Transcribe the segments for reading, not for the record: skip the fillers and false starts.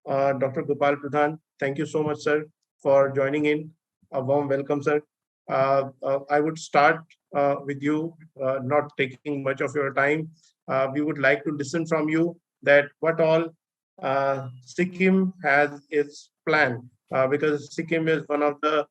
Dr. Gopal Pradhan. Thank you so much, sir, for joining in. A warm welcome, sir. I would start with you, not taking much of your time. We would like to listen from you that what all Sikkim has its plan, because Sikkim is one of the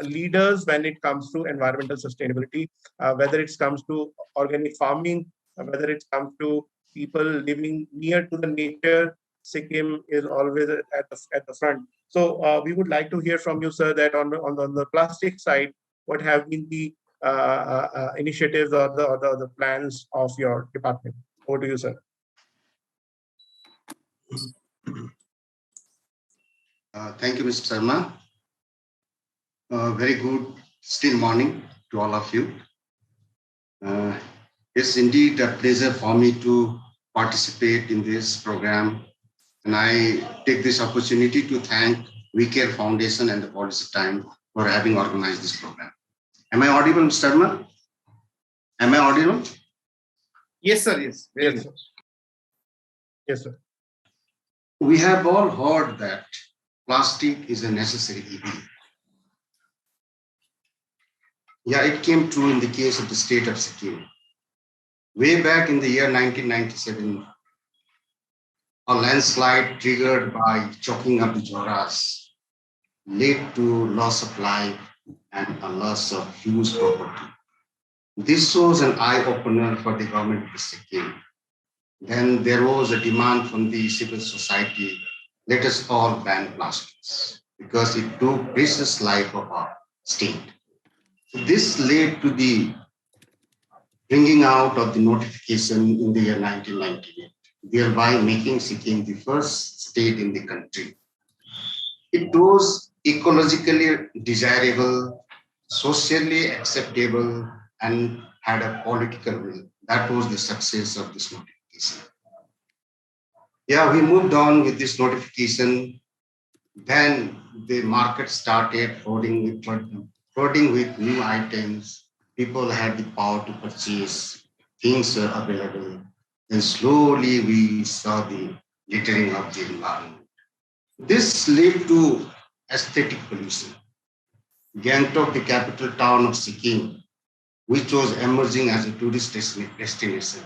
leaders when it comes to environmental sustainability, whether it comes to organic farming, whether it comes to people living near to the nature. Sikkim is always at the front. So we would like to hear from you, sir, that on the plastic side, what have been the initiatives or the plans of your department? Over to you, sir. Thank you, Mr. Sharma. Very good still morning to all of you. It's indeed a pleasure for me to participate in this program. And I take this opportunity to thank We Care Foundation and the Policy Time for having organized this program. Am I audible, Mr. Sharma? Am I audible? Yes, sir. Yes. Yes, sir. Yes, sir. We have all heard that plastic is a necessary evil. Yeah, it came true in the case of the state of Sikkim. Way back in the year 1997, a landslide triggered by choking of the Joras led to loss of life and a loss of huge property. This was an eye-opener for the government of Sikkim. Then there was a demand from the civil society, let us all ban plastics because it took precious life of our state. This led to the bringing out of the notification in the year 1998, thereby making Sikkim the first state in the country. It was ecologically desirable, socially acceptable, and had a political will. That was the success of this notification. Yeah, we moved on with this notification. Then the market started flooding with new items. People had the power to purchase, things were available. And slowly we saw the littering of the environment. This led to aesthetic pollution. Gangtok, the capital town of Sikkim, which was emerging as a tourist destination,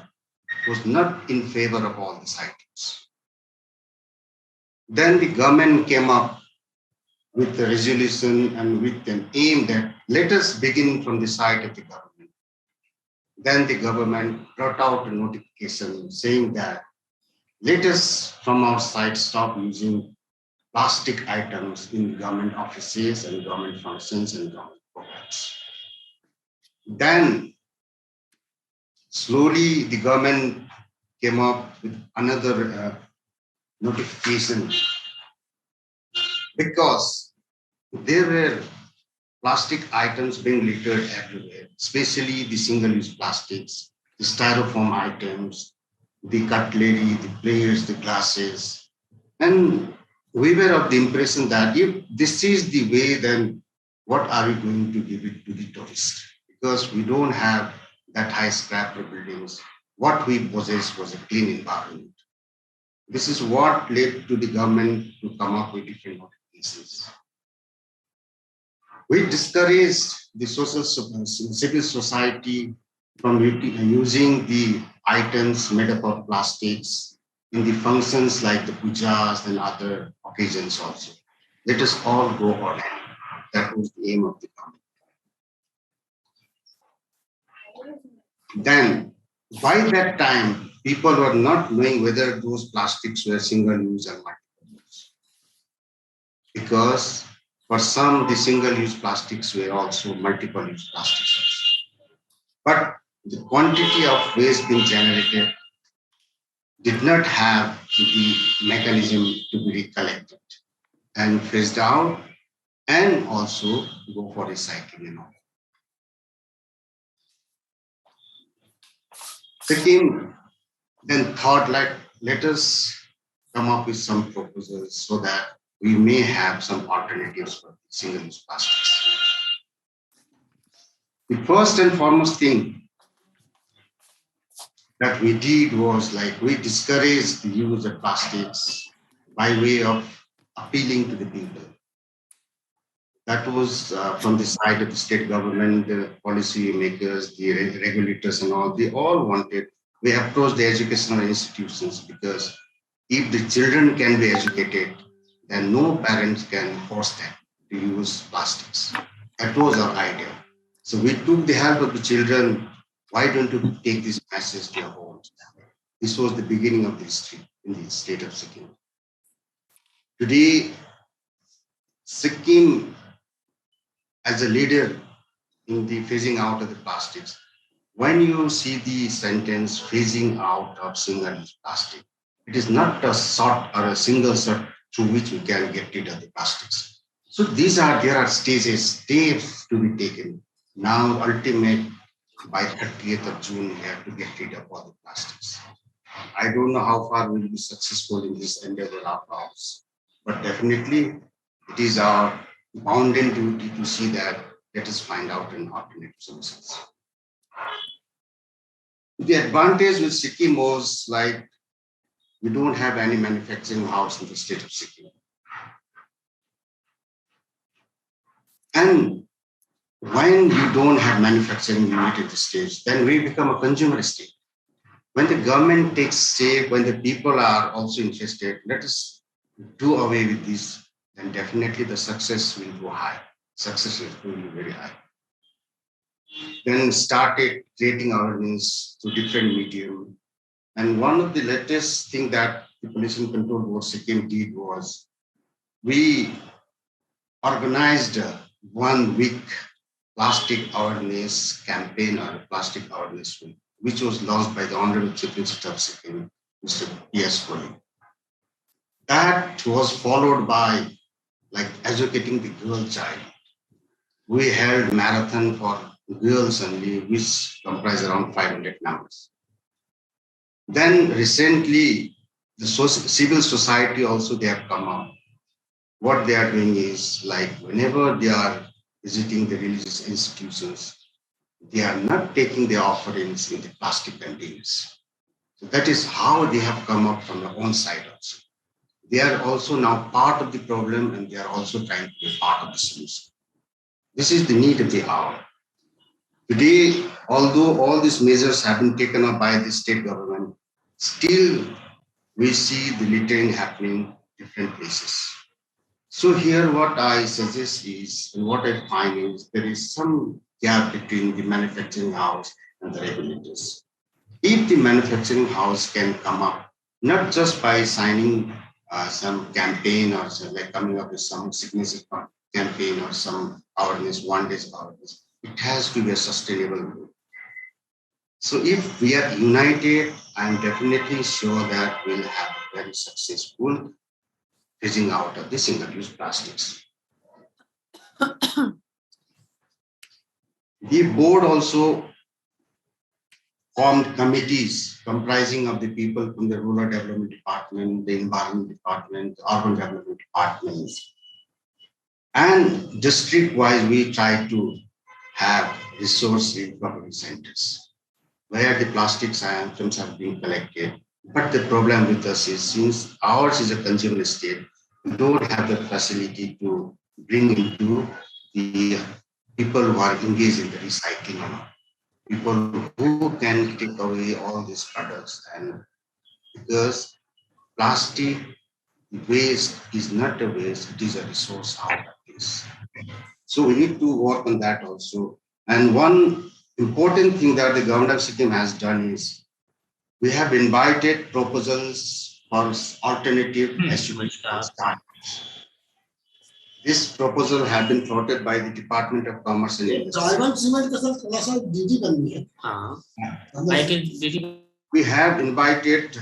was not in favor of all these items. Then the government came up with a resolution and with an aim that let us begin from the side of the government. Then the government brought out a notification saying that let us from our side stop using plastic items in government offices and government functions and government programs. Then slowly the government came up with another notification because there were plastic items being littered everywhere, especially the single-use plastics, the styrofoam items, the cutlery, the plates, the glasses. And we were of the impression that if this is the way, then what are we going to give it to the tourists? Because we don't have that high scrapper buildings. What we possess was a clean environment. This is what led to the government to come up with different notifications. We discouraged the civil society from using the items made up of plastics in the functions like the pujas and other occasions also. Let us all go organic. That was the aim of the government. Then, by that time, people were not knowing whether those plastics were single-use or multiple-use. Because for some, the single-use plastics were also multiple-use plastics. But the quantity of waste being generated did not have the mechanism to be recollected and phased out and also go for recycling and all. Sikkim then thought like, let us come up with some proposals so that we may have some alternatives for single-use plastics. The first and foremost thing that we did was like we discouraged the use of plastics by way of appealing to the people. That was from the side of the state government, the policy makers, the regulators and all. They all wanted, we approached the educational institutions because if the children can be educated, then no parents can force them to use plastics. That was our idea. So we took the help of the children. Why don't you take this message to your homes? This was the beginning of the history in the state of Sikkim. Today, Sikkim, as a leader in the phasing out of the plastics, when you see the sentence phasing out of single-use plastic, it is not a shot or a single shot through which we can get rid of the plastics. So there are steps to be taken. Now, ultimate by 30th of June, we have to get rid of all the plastics. I don't know how far we will be successful in this endeavor of ours, but definitely it is our bounden duty to see that let us find out an alternative solutions. The advantage with Sikkim was like we don't have any manufacturing house in the state of Sikkim. And when you don't have manufacturing unit in the state, then we become a consumer state. When the government takes step, when the people are also interested, let us do away with this, then definitely the success will go high. Success will be very high. Then started creating awareness through different medium. And one of the latest thing that the Pollution Control Board Sikkim did was we organized 1 week plastic awareness campaign or plastic awareness week, which was launched by the Honorable Chief Minister of Sikkim, Mr. P.S. Kohli. That was followed by like educating the girl child. We held marathon for girls only, which comprise around 500 members. Then recently, the civil society also they have come up. What they are doing is like whenever they are visiting the religious institutions, they are not taking the offerings in the plastic containers. So that is how they have come up from their own side also. They are also now part of the problem and they are also trying to be part of the solution. This is the need of the hour. Today, although all these measures have been taken up by the state government, still we see the littering happening in different places. So here what I suggest is, and what I find is there is some gap between the manufacturing house and the regulators. If the manufacturing house can come up, not just by signing some campaign or like coming up with some significant campaign or some awareness, 1 day awareness, it has to be a sustainable group. So if we are united, I'm definitely sure that we'll have a very successful phasing out of the single-use plastics. The board also formed committees comprising of the people from the Rural Development Department, the Environment Department, the Urban Development Departments. And district-wise, we try to have resource recovery centers where the plastics items are being collected. But the problem with us is since ours is a consumer state, we don't have the facility to bring into the people who are engaged in the recycling, people who can take away all these products. And because plastic waste is not a waste, it is a resource out of this. So we need to work on that also. And one important thing that the government of Sikkim has done is we have invited proposals for alternative SUV startups. This proposal has been floated by the Department of Commerce and Industry. We have invited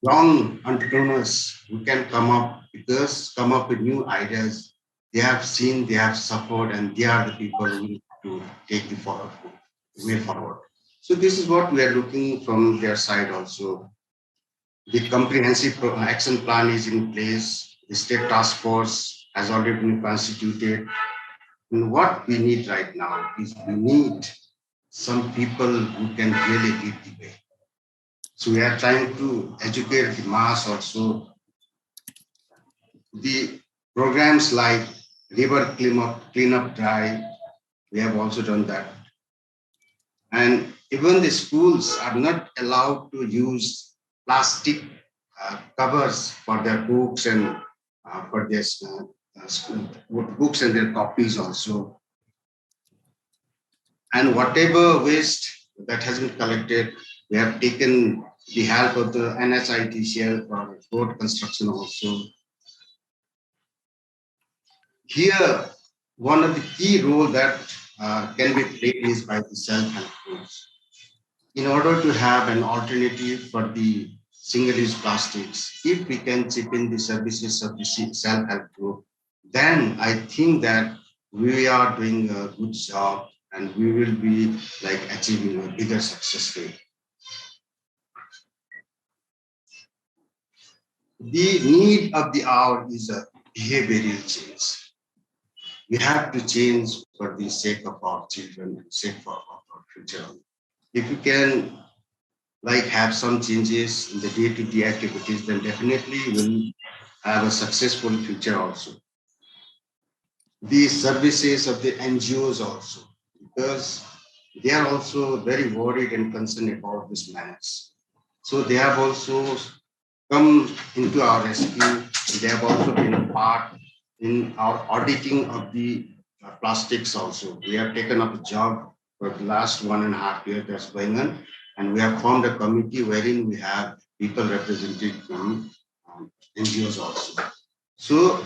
young entrepreneurs who can come up with new ideas. They have seen, they have suffered, and they are the people who need to take the way forward. So this is what we are looking from their side also. The comprehensive action plan is in place. The state task force has already been constituted. And what we need right now is we need some people who can really lead the way. So we are trying to educate the mass also the programs like river cleanup drive, we have also done that. And even the schools are not allowed to use plastic covers for their books and for their books and their copies also. And whatever waste that has been collected, we have taken the help of the NSITCL for road construction also. Here, one of the key role that can be played is by the self-help groups. In order to have an alternative for the single-use plastics, if we can chip in the services of the self-help group, then I think that we are doing a good job and we will be like achieving a bigger success rate. The need of the hour is a behavioral change. We have to change for the sake of our children and sake of our future. If you can like have some changes in the day-to-day activities, then definitely will have a successful future also. The services of the NGOs also, because they are also very worried and concerned about this menace. So they have also come into our rescue. They have also been a part in our auditing of the plastics also. We have taken up a job for the last 1.5 years that's going on, and we have formed a committee wherein we have people represented from NGOs also. So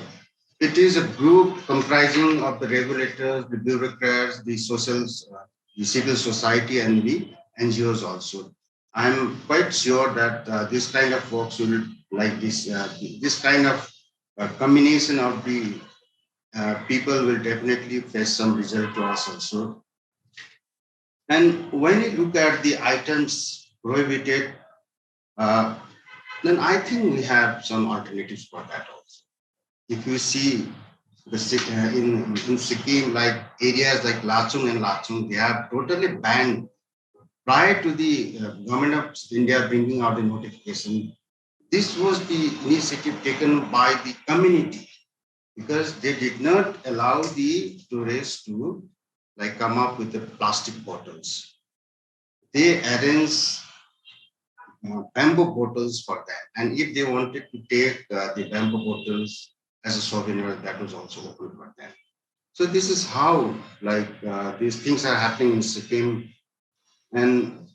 it is a group comprising of the regulators, the bureaucrats, the socials, the civil society, and the NGOs also. I'm quite sure that this kind of works will like this kind of combination of the people will definitely face some result to us also. And when you look at the items prohibited, then I think we have some alternatives for that also. If you see in Sikkim, like areas like Lachung and Lachung, they have totally banned prior to the government of India bringing out the notification. This was the initiative taken by the community because they did not allow the tourists to like come up with the plastic bottles. They arranged bamboo bottles for that. And if they wanted to take the bamboo bottles as a souvenir, that was also open for them. So this is how like these things are happening in Sikkim. And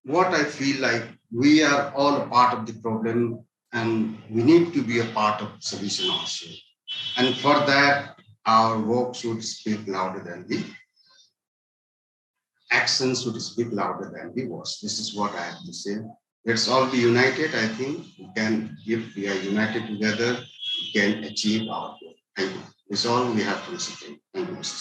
what I feel like we are all a part of the problem and we need to be a part of the solution also. And for that, our work should speak louder than the actions should speak louder than the words. This is what I have to say. Let's all be united. I think we can, if we are united together, we can achieve our goal. Thank you. This is all we have to say. Thank you, Mr.